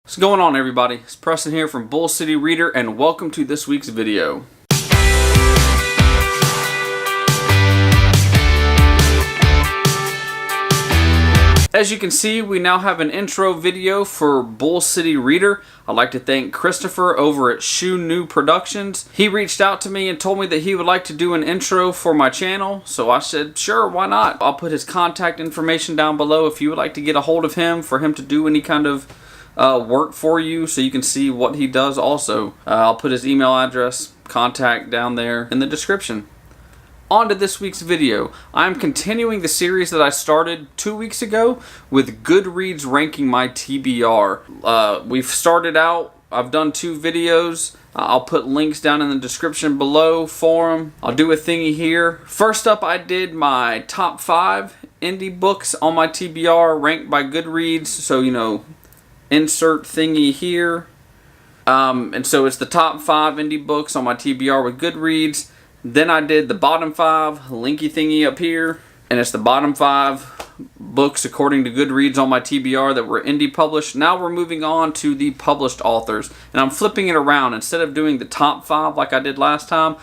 What's going on, everybody? It's Preston here from Bull City Reader, and welcome to this week's video. As you can see, we now have an intro video for Bull City Reader. I'd like to thank Christopher over at Sju-Nu Productions. He reached out to me and told me that he would like to do an intro for my channel, so I said, sure, why not? I'll put his contact information down below if you would like to get a hold of him for him to do any kind of work for you, so you can see what he does also. I'll put his email address, contact down there in the description. On to this week's video. I'm continuing the series that I started 2 weeks ago with GoodReads ranking my TBR. We've started out, I've done 2 videos. I'll put links down in the description below for them. I'll do a thingy here. First up, I did my top 5 indie books on my TBR ranked by GoodReads, so you know, insert thingy here. And so it's the top 5 indie books on my TBR with GoodReads. Then I did the bottom 5 linky thingy up here, and it's the bottom 5 books according to GoodReads on my TBR that were indie published. Now we're moving on to the published authors, and I'm flipping it around. Instead of doing the top 5 like I did last time,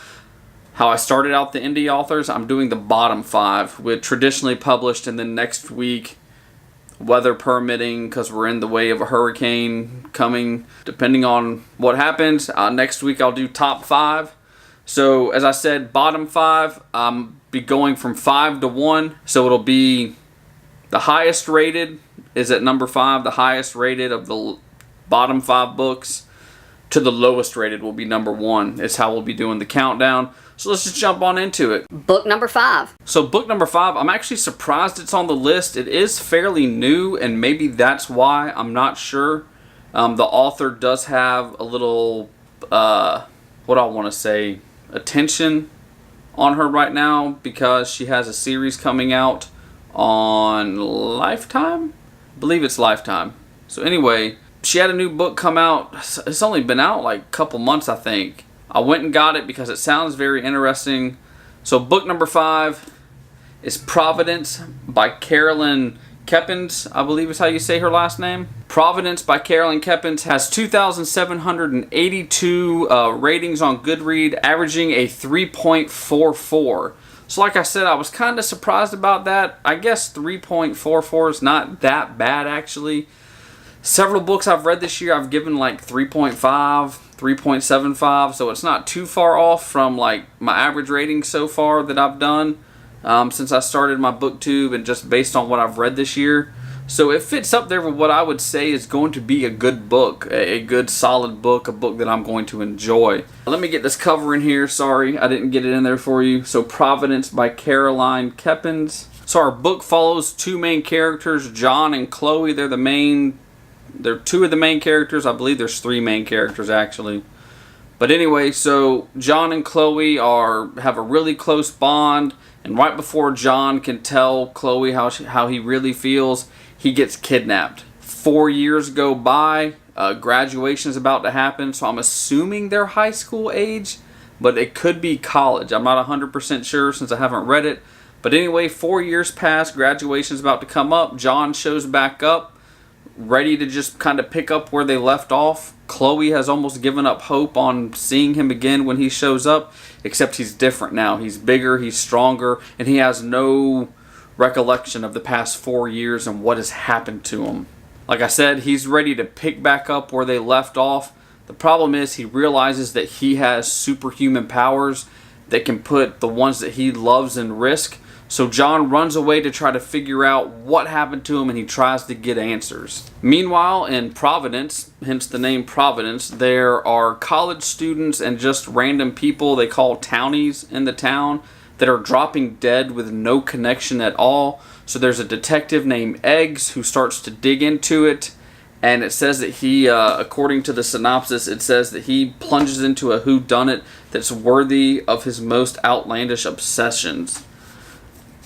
how I started out the indie authors, I'm doing the bottom 5 with traditionally published, and then next week, weather permitting, because we're in the way of a hurricane coming, depending on what happens, next week I'll do top 5. So as I said, bottom 5, be going from 5 to 1, so it'll be the highest rated is at number 5, the highest rated of the bottom 5 books, to the lowest rated will be number 1. It's how we'll be doing the countdown. So let's just jump on into it. Book number 5. So book number 5, I'm actually surprised it's on the list. It is fairly new, and maybe that's why. I'm not sure. The author does have a little, what I want to say, attention on her right now because she has a series coming out on Lifetime? I believe it's Lifetime. So anyway, she had a new book come out. It's only been out like a couple months, I think. I went and got it because it sounds very interesting. So book number 5 is Providence by Kepnes, I believe is how you say her last name. Providence by Kepnes has 2,782 ratings on GoodReads, averaging a 3.44. So like I said, I was kind of surprised about that. I guess 3.44 is not that bad, actually. Several books I've read this year, I've given like 3.5, 3.75, so it's not too far off from like my average rating so far that I've done since I started my booktube, and just based on what I've read this year. So it fits up there with what I would say is going to be a good book, a good solid book, a book that I'm going to enjoy. Let me get this cover in here. Sorry, I didn't get it in there for you. So Providence by Kepnes. So our book follows 2 main characters, John and Chloe. They're 2 of the main characters. I believe there's 3 main characters actually. But anyway, so John and Chloe have a really close bond, and right before John can tell Chloe how he really feels, he gets kidnapped. 4 years go by, graduation is about to happen, so I'm assuming they're high school age, but it could be college. I'm not 100% sure since I haven't read it. But anyway, 4 years pass, graduation is about to come up, John shows back up, ready to just kind of pick up where they left off. Chloe has almost given up hope on seeing him again when he shows up, except he's different now. He's bigger, he's stronger, and he has no recollection of the past 4 years and what has happened to him. Like I said, he's ready to pick back up where they left off. The problem is he realizes that he has superhuman powers that can put the ones that he loves in risk. So John runs away to try to figure out what happened to him, and he tries to get answers. Meanwhile, in Providence, hence the name Providence, there are college students and just random people they call townies in the town that are dropping dead with no connection at all. So there's a detective named Eggs who starts to dig into it, and it says that he, according to the synopsis, it says that he plunges into a whodunit that's worthy of his most outlandish obsessions.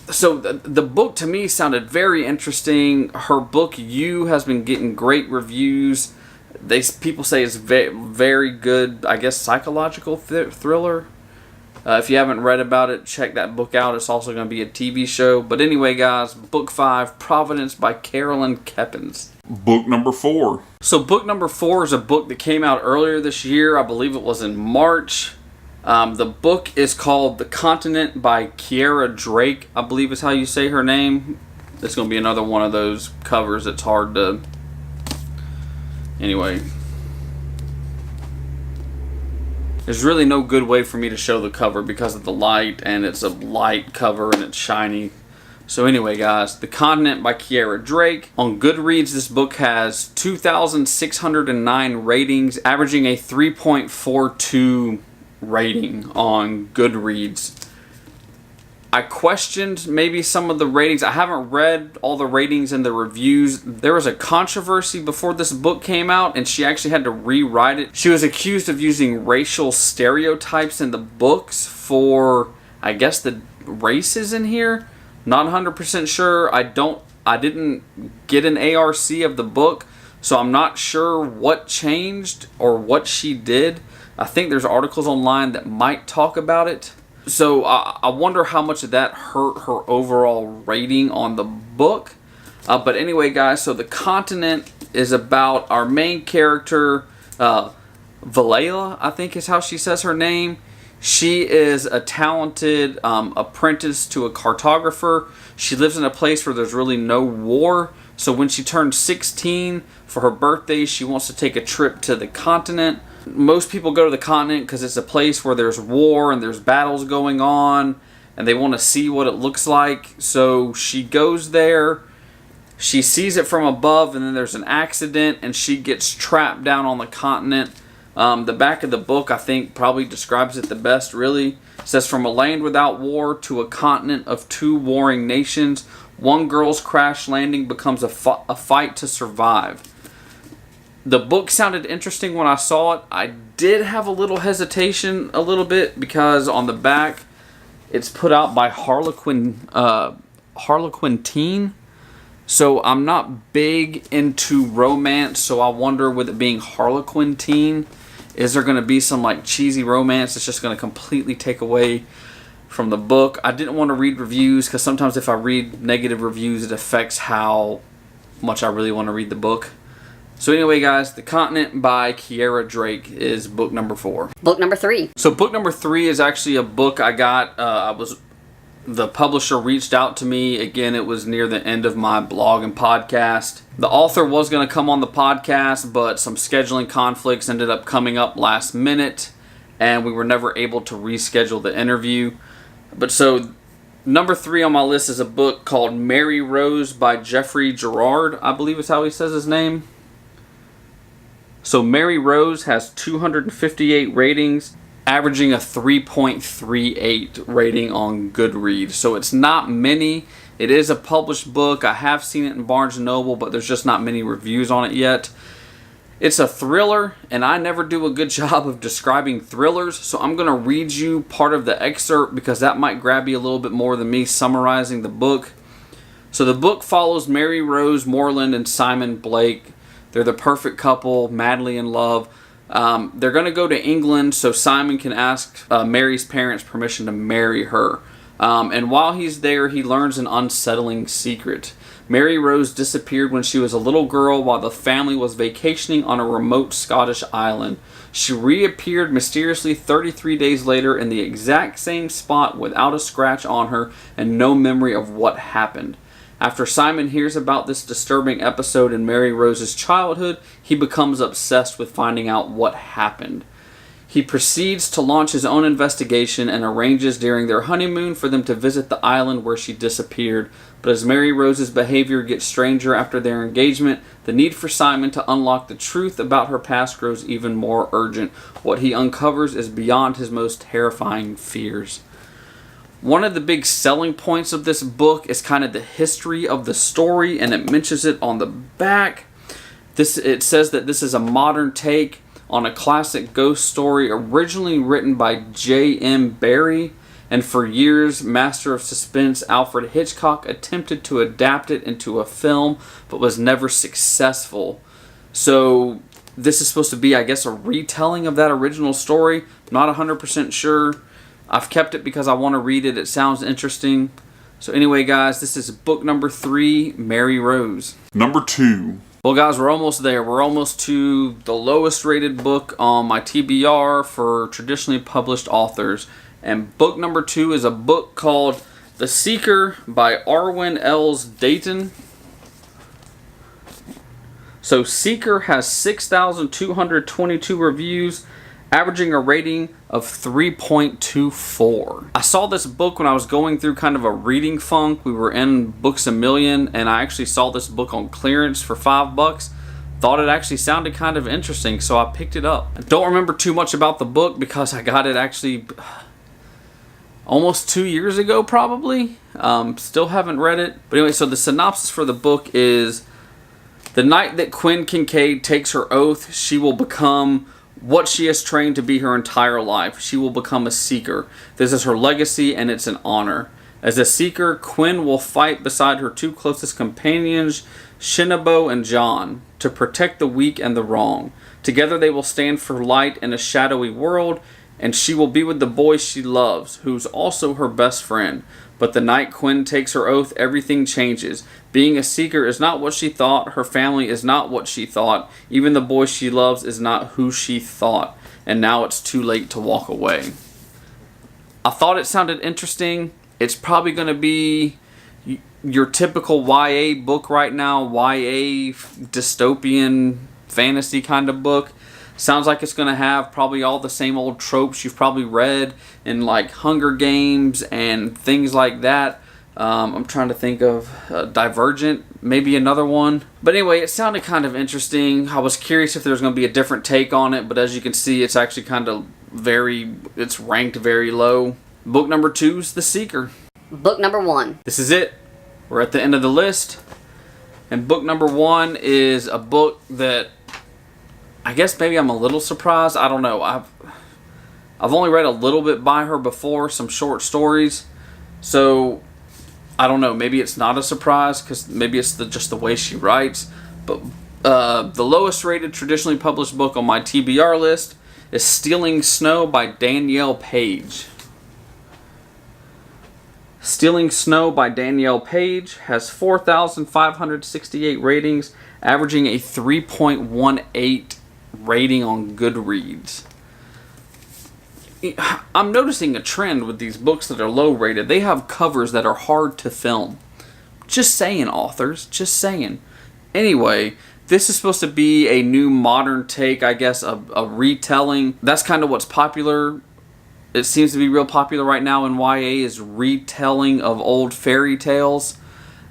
So the book to me sounded very interesting. Her book You has been getting great reviews. People say it's very good, I guess, psychological thriller. If you haven't read about it, check that book out. It's also going to be a TV show. But anyway, guys, Book 5, Providence by Kepnes. Book number 4. So book number 4 is a book that came out earlier this year. I believe it was in March. The book is called The Continent by Keira Drake, I believe is how you say her name. It's going to be another one of those covers that's hard to... Anyway. There's really no good way for me to show the cover because of the light, and it's a light cover and it's shiny. So anyway, guys, The Continent by Keira Drake. On GoodReads, this book has 2,609 ratings, averaging a 3.42 rating on GoodReads. I questioned maybe some of the ratings. I haven't read all the ratings and the reviews. There was a controversy before this book came out, and she actually had to rewrite it. She was accused of using racial stereotypes in the books for, I guess, the races in here. Not 100% sure. I didn't get an ARC of the book, so I'm not sure what changed or what she did. I think there's articles online that might talk about it. So I wonder how much of that hurt her overall rating on the book. But anyway, guys, so The Continent is about our main character, Valela, I think is how she says her name. She is a talented apprentice to a cartographer. She lives in a place where there's really no war. So when she turns 16 for her birthday, she wants to take a trip to the continent. Most people go to the continent because it's a place where there's war and there's battles going on, and they want to see what it looks like. So she goes there. She sees it from above, and then there's an accident, and she gets trapped down on the continent. The back of the book, I think, probably describes it the best, really. It says, from a land without war to a continent of 2 warring nations, one girl's crash landing becomes a fight to survive. The book sounded interesting when I saw it. I did have a little hesitation a little bit because on the back, it's put out by Harlequin Teen. So I'm not big into romance, so I wonder, with it being Harlequin Teen, is there going to be some like cheesy romance that's just going to completely take away from the book? I didn't want to read reviews because sometimes if I read negative reviews, it affects how much I really want to read the book. So anyway, guys, The Continent by Keira Drake is book number 4. Book number 3. So book number 3 is actually a book I got. The publisher reached out to me. Again, it was near the end of my blog and podcast. The author was going to come on the podcast, but some scheduling conflicts ended up coming up last minute, and we were never able to reschedule the interview. But so, number 3 on my list is a book called Mary Rose by Geoffrey Girard, I believe is how he says his name. So Mary Rose has 258 ratings, averaging a 3.38 rating on GoodReads. So it's not many. It is a published book. I have seen it in Barnes & Noble, but there's just not many reviews on it yet. It's a thriller, and I never do a good job of describing thrillers, so I'm going to read you part of the excerpt because that might grab you a little bit more than me summarizing the book. So the book follows Mary Rose Moreland and Simon Blake. They're the perfect couple, madly in love. They're going to go to England so Simon can ask Mary's parents permission to marry her. And while he's there, he learns an unsettling secret. Mary Rose disappeared when she was a little girl while the family was vacationing on a remote Scottish island. She reappeared mysteriously 33 days later in the exact same spot without a scratch on her and no memory of what happened. After Simon hears about this disturbing episode in Mary Rose's childhood, he becomes obsessed with finding out what happened. He proceeds to launch his own investigation and arranges during their honeymoon for them to visit the island where she disappeared. But as Mary Rose's behavior gets stranger after their engagement, the need for Simon to unlock the truth about her past grows even more urgent. What he uncovers is beyond his most terrifying fears. One of the big selling points of this book is kind of the history of the story, and it mentions it on the back. It says that this is a modern take on a classic ghost story originally written by J.M. Barrie, and for years, master of suspense Alfred Hitchcock attempted to adapt it into a film, but was never successful. So this is supposed to be, I guess, a retelling of that original story. Not 100% sure. I've kept it because I want to read it. It sounds interesting. So anyway, guys, this is book number 3, Mary Rose. Number 2. Well guys, we're almost there. We're almost to the lowest rated book on my TBR for traditionally published authors. And book number 2 is a book called The Seeker by Arwen Dayton. So Seeker has 6,222 reviews, averaging a rating of 3.24. I saw this book when I was going through kind of a reading funk. We were in Books A Million, and I actually saw this book on clearance for $5. Thought it actually sounded kind of interesting, so I picked it up. I don't remember too much about the book because I got it actually almost 2 years ago probably. Still haven't read it. But anyway, so the synopsis for the book is: the night that Quinn Kincaid takes her oath, she will become what she has trained to be her entire life. She will become a seeker. This is her legacy, and it's an honor. As a seeker, Quinn will fight beside her 2 closest companions, Shinabo and John, to protect the weak and the wrong. Together they will stand for light in a shadowy world, and she will be with the boy she loves, who's also her best friend. But the night Quinn takes her oath, everything changes. Being a seeker is not what she thought. Her family is not what she thought. Even the boy she loves is not who she thought. And now it's too late to walk away. I thought it sounded interesting. It's probably going to be your typical YA book right now. YA dystopian fantasy kind of book. Sounds like it's going to have probably all the same old tropes you've probably read in like Hunger Games and things like that. I'm trying to think of Divergent, maybe another one. But anyway, it sounded kind of interesting. I was curious if there was going to be a different take on it, but as you can see, it's actually kind of it's ranked very low. Book number 2 is The Seeker. Book number 1. This is it. We're at the end of the list. And book number 1 is a book that I guess maybe I'm a little surprised. I don't know. I've only read a little bit by her before, some short stories. So I don't know. Maybe it's not a surprise because maybe it's just the way she writes. But the lowest rated traditionally published book on my TBR list is Stealing Snow by Danielle Paige. Stealing Snow by Danielle Paige has 4,568 ratings, averaging a 3.18 rating on GoodReads. I'm noticing a trend with these books that are low rated. They have covers that are hard to film. Just saying, authors. Just saying. Anyway, this is supposed to be a new modern take, I guess, a retelling. That's kind of what's popular. It seems to be real popular right now in YA is retelling of old fairy tales.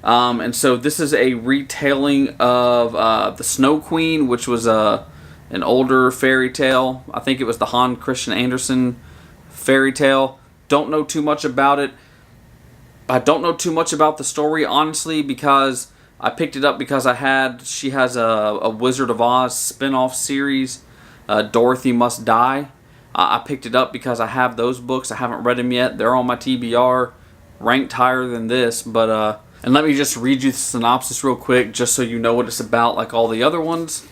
And so this is a retelling of The Snow Queen, which was an older fairy tale. I think it was the Hans Christian Andersen fairy tale. Don't know too much about it. I don't know too much about the story, honestly, because I picked it up because she has a Wizard of Oz spin-off series, Dorothy Must Die. I picked it up because I have those books. I haven't read them yet. They're on my TBR, ranked higher than this. But and let me just read you the synopsis real quick, just so you know what it's about, like all the other ones.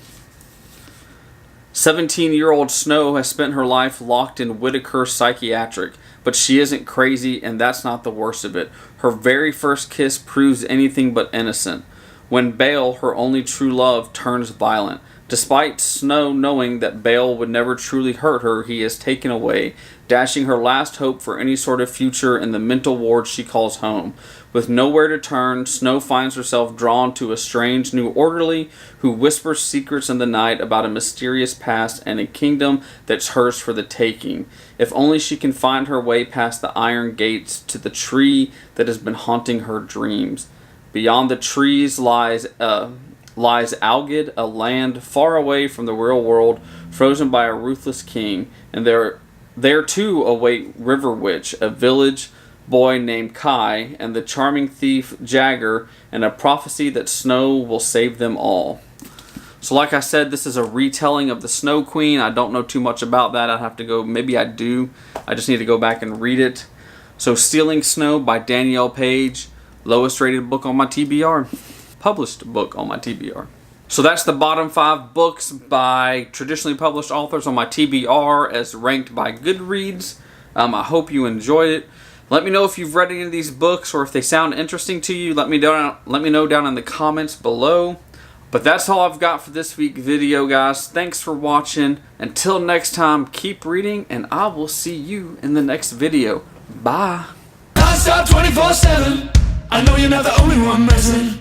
17-year-old Snow has spent her life locked in Whitaker Psychiatric, but she isn't crazy, and that's not the worst of it. Her very first kiss proves anything but innocent. When Bale, her only true love, turns violent. Despite Snow knowing that Bale would never truly hurt her, he is taken away, dashing her last hope for any sort of future in the mental ward she calls home. With nowhere to turn, Snow finds herself drawn to a strange new orderly who whispers secrets in the night about a mysterious past and a kingdom that's hers for the taking. If only she can find her way past the iron gates to the tree that has been haunting her dreams. Beyond the trees lies Algid, a land far away from the real world, frozen by a ruthless king, and there too await River Witch, a village boy named Kai, and the charming thief Jagger, and a prophecy that Snow will save them all. So like I said, this is a retelling of The Snow Queen. I don't know too much about that. I'd have to go, maybe I do. I just need to go back and read it. So Stealing Snow by Danielle Paige, lowest rated book on my TBR. Published book on my TBR. So that's the bottom 5 books by traditionally published authors on my TBR as ranked by GoodReads. I hope you enjoyed it. Let me know if you've read any of these books or if they sound interesting to you. Let me know down in the comments below. But that's all I've got for this week's video, guys. Thanks for watching. Until next time, keep reading, and I will see you in the next video. Bye. Non-stop 24/7. I know you're not the only one messing.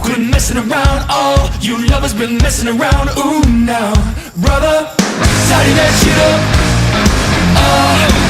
Quit messing around. All you lovers been messing around. Ooh, now, brother, tidy that shit up.